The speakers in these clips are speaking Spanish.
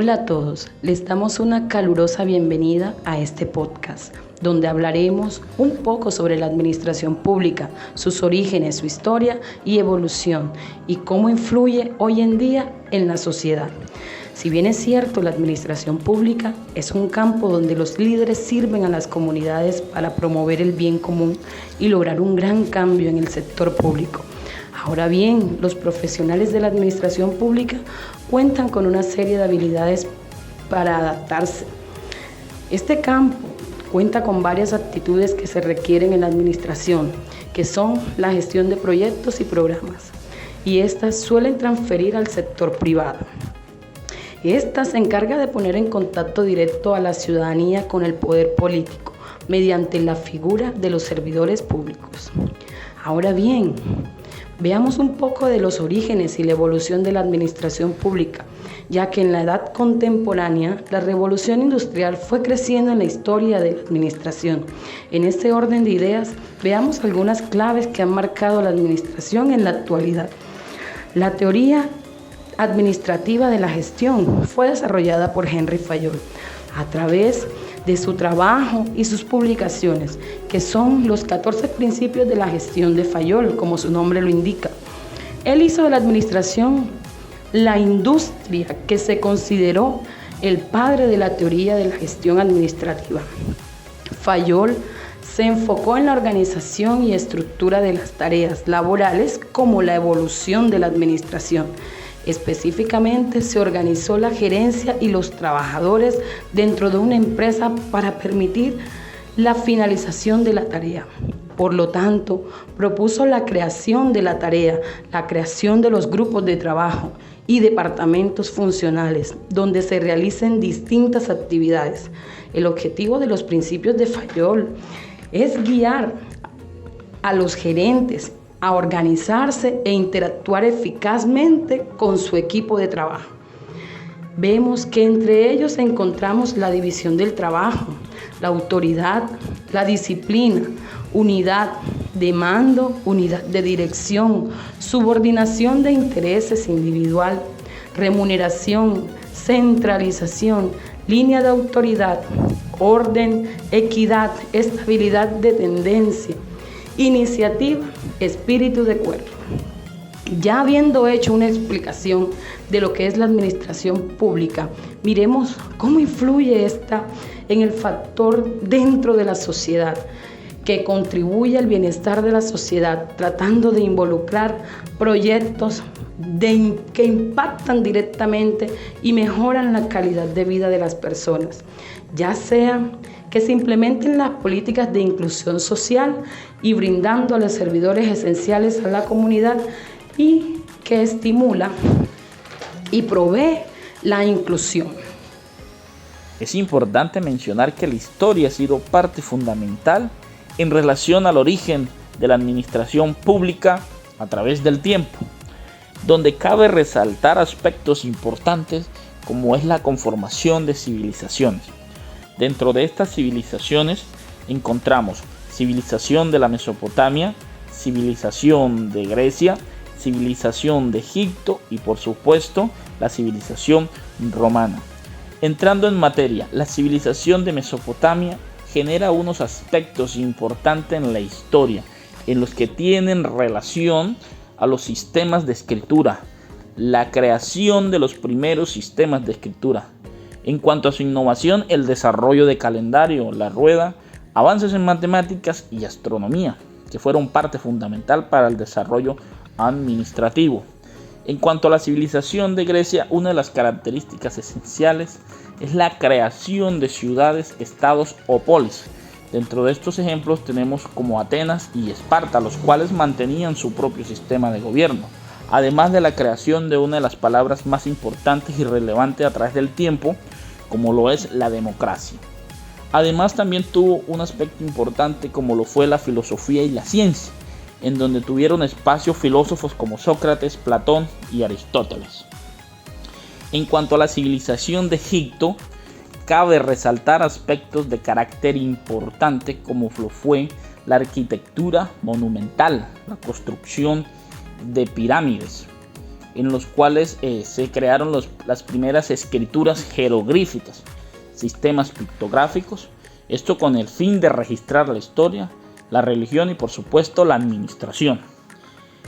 Hola a todos, les damos una calurosa bienvenida a este podcast, donde hablaremos un poco sobre la administración pública, sus orígenes, su historia y evolución, y cómo influye hoy en día en la sociedad. Si bien es cierto, la administración pública es un campo donde los líderes sirven a las comunidades para promover el bien común y lograr un gran cambio en el sector público. Ahora bien, los profesionales de la administración pública cuentan con una serie de habilidades para adaptarse. Este campo cuenta con varias actitudes que se requieren en la administración, que son la gestión de proyectos y programas, y estas suelen transferir al sector privado. Esta se encarga de poner en contacto directo a la ciudadanía con el poder político, mediante la figura de los servidores públicos. Ahora bien, veamos un poco de los orígenes y la evolución de la administración pública, ya que en la edad contemporánea la revolución industrial fue creciendo en la historia de la administración. En este orden de ideas, veamos algunas claves que han marcado la administración en la actualidad. La teoría administrativa de la gestión fue desarrollada por Henry Fayol a través de su trabajo y sus publicaciones, que son los 14 principios de la gestión de Fayol, como su nombre lo indica. Él hizo de la administración la industria que se consideró el padre de la teoría de la gestión administrativa. Fayol se enfocó en la organización y estructura de las tareas laborales como la evolución de la administración. Específicamente, se organizó la gerencia y los trabajadores dentro de una empresa para permitir la finalización de la tarea. Por lo tanto, propuso la creación de la tarea, la creación de los grupos de trabajo y departamentos funcionales, donde se realicen distintas actividades. El objetivo de los principios de Fayol es guiar a los gerentes a organizarse e interactuar eficazmente con su equipo de trabajo. Vemos que entre ellos encontramos la división del trabajo, la autoridad, la disciplina, unidad de mando, unidad de dirección, subordinación de intereses individual, remuneración, centralización, línea de autoridad, orden, equidad, estabilidad de tendencia, iniciativa, espíritu de acuerdo. Ya habiendo hecho una explicación de lo que es la administración pública, miremos cómo influye esta en el factor dentro de la sociedad, que contribuye al bienestar de la sociedad, tratando de involucrar proyectos que impactan directamente y mejoran la calidad de vida de las personas, ya sea que se implementen las políticas de inclusión social y brindando a los servidores esenciales a la comunidad, y que estimula y provee la inclusión. Es importante mencionar que la historia ha sido parte fundamental en relación al origen de la administración pública a través del tiempo, donde cabe resaltar aspectos importantes como es la conformación de civilizaciones. Dentro de estas civilizaciones encontramos civilización de la Mesopotamia, civilización de Grecia, civilización de Egipto y por supuesto la civilización romana. Entrando en materia, la civilización de Mesopotamia genera unos aspectos importantes en la historia, en los que tienen relación a los sistemas de escritura, la creación de los primeros sistemas de escritura. En cuanto a su innovación, el desarrollo de calendario, la rueda, avances en matemáticas y astronomía, que fueron parte fundamental para el desarrollo administrativo. En cuanto a la civilización de Grecia, una de las características esenciales es la creación de ciudades, estados o polis. Dentro de estos ejemplos tenemos como Atenas y Esparta, los cuales mantenían su propio sistema de gobierno, además de la creación de una de las palabras más importantes y relevantes a través del tiempo, como lo es la democracia. Además también tuvo un aspecto importante como lo fue la filosofía y la ciencia, en donde tuvieron espacio filósofos como Sócrates, Platón y Aristóteles. En cuanto a la civilización de Egipto, cabe resaltar aspectos de carácter importante como lo fue la arquitectura monumental, la construcción de pirámides, en los cuales se crearon las primeras escrituras jeroglíficas, sistemas pictográficos, esto con el fin de registrar la historia, la religión y por supuesto la administración.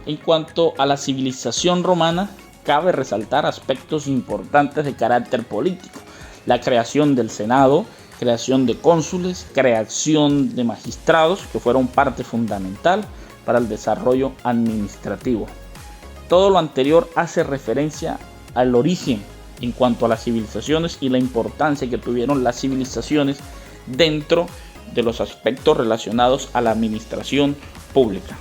En cuanto a la civilización romana, cabe resaltar aspectos importantes de carácter político: la creación del Senado, creación de cónsules, creación de magistrados, que fueron parte fundamental para el desarrollo administrativo. Todo lo anterior hace referencia al origen en cuanto a las civilizaciones y la importancia que tuvieron las civilizaciones dentro de los aspectos relacionados a la administración pública.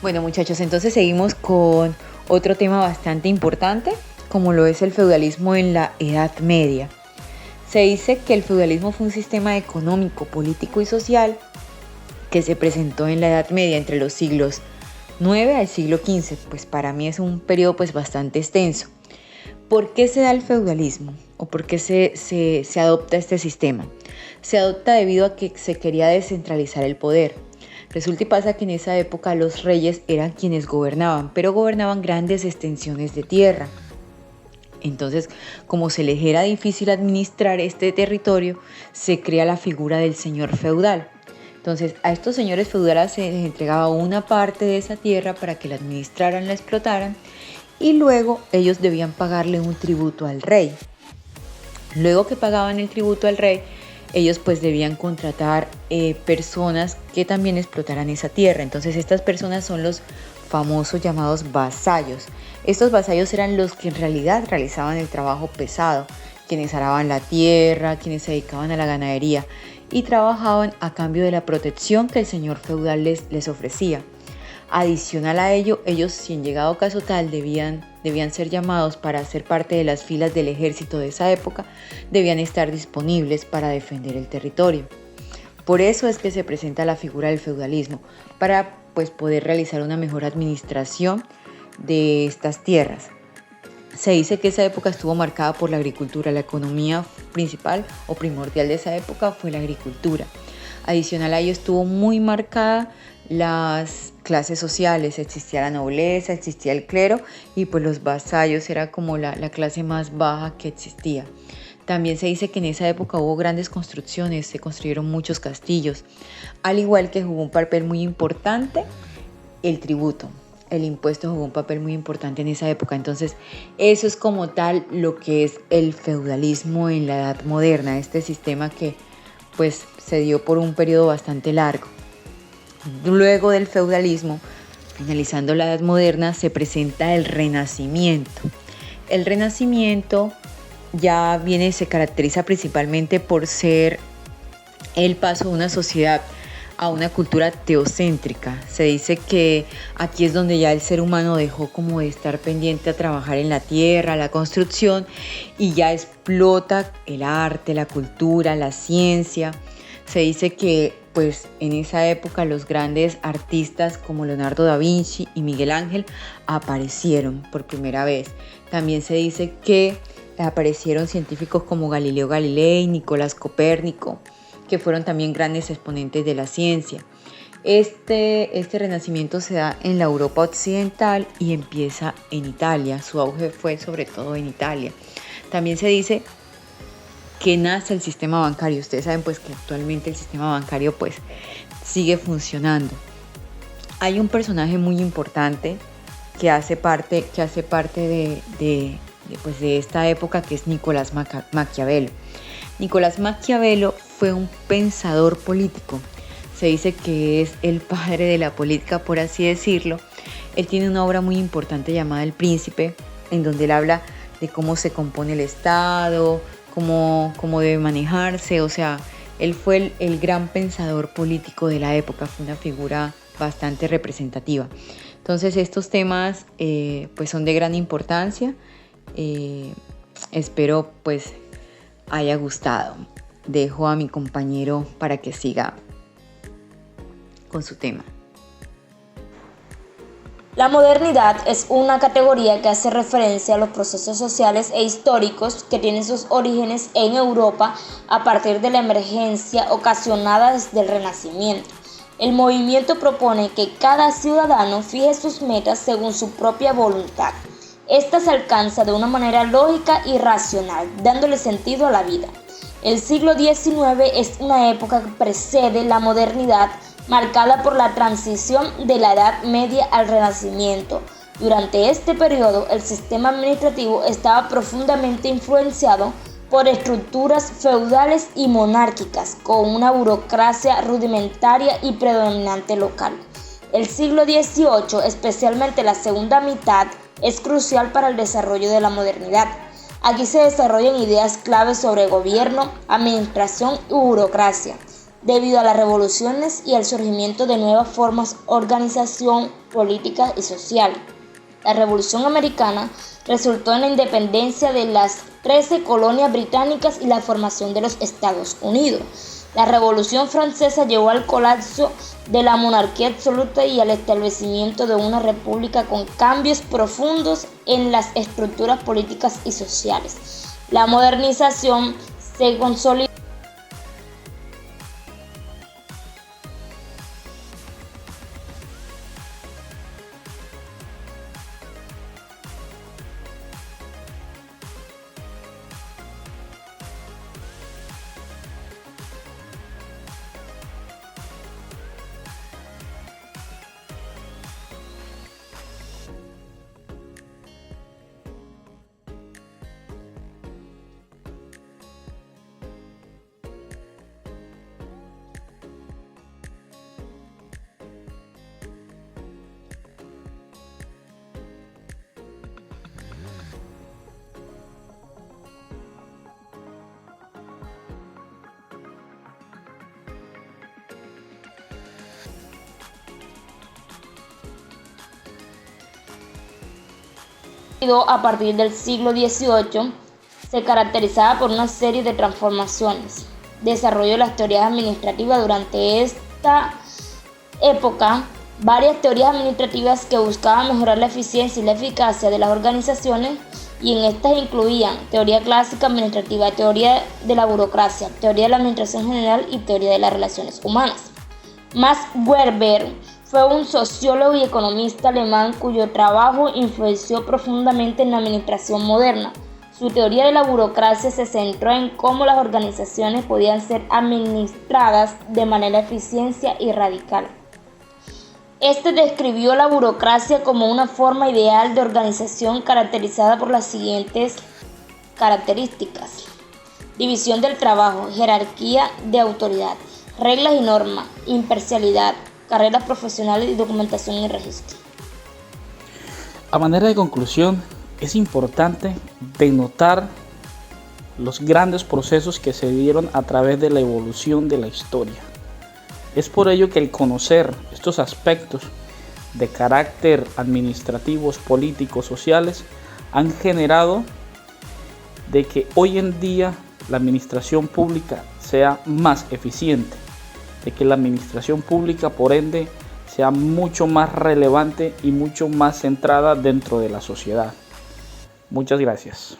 Bueno, muchachos, entonces seguimos con otro tema bastante importante, como lo es el feudalismo en la Edad Media. Se dice que el feudalismo fue un sistema económico, político y social que se presentó en la Edad Media entre los siglos 9 al siglo XV, pues para mí es un periodo pues bastante extenso. ¿Por qué se da el feudalismo? ¿O por qué se adopta este sistema? Se adopta debido a que se quería descentralizar el poder. Resulta y pasa que en esa época los reyes eran quienes gobernaban, pero gobernaban grandes extensiones de tierra. Entonces, como se les era difícil administrar este territorio, se crea la figura del señor feudal. Entonces, a estos señores feudales se les entregaba una parte de esa tierra para que la administraran, la explotaran, y luego ellos debían pagarle un tributo al rey. Luego que pagaban el tributo al rey, ellos pues debían contratar personas que también explotaran esa tierra. Entonces, estas personas son los famosos llamados vasallos. Estos vasallos eran los que en realidad realizaban el trabajo pesado, quienes araban la tierra, quienes se dedicaban a la ganadería y trabajaban a cambio de la protección que el señor feudal les ofrecía. Adicional a ello, ellos, si en llegado caso tal debían ser llamados para ser parte de las filas del ejército de esa época, debían estar disponibles para defender el territorio. Por eso es que se presenta la figura del feudalismo, para pues, poder realizar una mejor administración de estas tierras. Se dice que esa época estuvo marcada por la agricultura. La economía principal o primordial de esa época fue la agricultura. Adicional a ello estuvo muy marcada las clases sociales. Existía la nobleza, existía el clero y pues los vasallos era como la clase más baja que existía. También se dice que en esa época hubo grandes construcciones, se construyeron muchos castillos, al igual que jugó un papel muy importante el tributo. El impuesto jugó un papel muy importante en esa época. Entonces, eso es como tal lo que es el feudalismo en la Edad Moderna, este sistema que pues se dio por un periodo bastante largo. Luego del feudalismo, finalizando la Edad Moderna, se presenta el Renacimiento. El Renacimiento se caracteriza principalmente por ser el paso de una sociedad a una cultura teocéntrica. Se dice que aquí es donde ya el ser humano dejó como de estar pendiente a trabajar en la tierra, la construcción, y ya explota el arte, la cultura, la ciencia. Se dice que pues en esa época los grandes artistas como Leonardo da Vinci y Miguel Ángel aparecieron por primera vez. También se dice que aparecieron científicos como Galileo Galilei, Nicolás Copérnico, que fueron también grandes exponentes de la ciencia. Este renacimiento se da en la Europa occidental y empieza en Italia. Su auge fue sobre todo en Italia. También se dice que nace el sistema bancario. Ustedes saben pues que actualmente el sistema bancario pues sigue funcionando. Hay un personaje muy importante que hace parte de esta época, que es Nicolás Maquiavelo. Nicolás Maquiavelo fue un pensador político. Se dice que es el padre de la política, por así decirlo. Él tiene una obra muy importante llamada El Príncipe, en donde él habla de cómo se compone el Estado, cómo debe manejarse. O sea, él fue el gran pensador político de la época, fue una figura bastante representativa. Entonces estos temas pues son de gran importancia. Espero pues haya gustado. Dejo a mi compañero para que siga con su tema. La modernidad es una categoría que hace referencia a los procesos sociales e históricos que tienen sus orígenes en Europa a partir de la emergencia ocasionada desde el Renacimiento. El movimiento propone que cada ciudadano fije sus metas según su propia voluntad. Esta se alcanza de una manera lógica y racional, dándole sentido a la vida. El siglo XIX es una época que precede la modernidad, marcada por la transición de la Edad Media al Renacimiento. Durante este periodo, el sistema administrativo estaba profundamente influenciado por estructuras feudales y monárquicas, con una burocracia rudimentaria y predominante local. El siglo XVIII, especialmente la segunda mitad, es crucial para el desarrollo de la modernidad. Aquí se desarrollan ideas claves sobre gobierno, administración y burocracia, debido a las revoluciones y al surgimiento de nuevas formas de organización política y social. La Revolución Americana resultó en la independencia de las 13 colonias británicas y la formación de los Estados Unidos. La Revolución Francesa llevó al colapso de la monarquía absoluta y al establecimiento de una república con cambios profundos en las estructuras políticas y sociales. La modernización se consolidó a partir del siglo XVIII, se caracterizaba por una serie de transformaciones. Desarrollo de las teorías administrativas. Durante esta época, varias teorías administrativas que buscaban mejorar la eficiencia y la eficacia de las organizaciones, y en estas incluían teoría clásica administrativa, teoría de la burocracia, teoría de la administración general y teoría de las relaciones humanas. Max Weber fue un sociólogo y economista alemán cuyo trabajo influenció profundamente en la administración moderna. Su teoría de la burocracia se centró en cómo las organizaciones podían ser administradas de manera eficiente y radical. Este describió la burocracia como una forma ideal de organización caracterizada por las siguientes características: división del trabajo, jerarquía de autoridad, reglas y normas, imparcialidad, carreras profesionales y documentación y registro. A manera de conclusión, es importante denotar los grandes procesos que se dieron a través de la evolución de la historia. Es por ello que el conocer estos aspectos de carácter administrativos, políticos, sociales, han generado de que hoy en día la administración pública sea más eficiente, de que la administración pública, por ende, sea mucho más relevante y mucho más centrada dentro de la sociedad. Muchas gracias.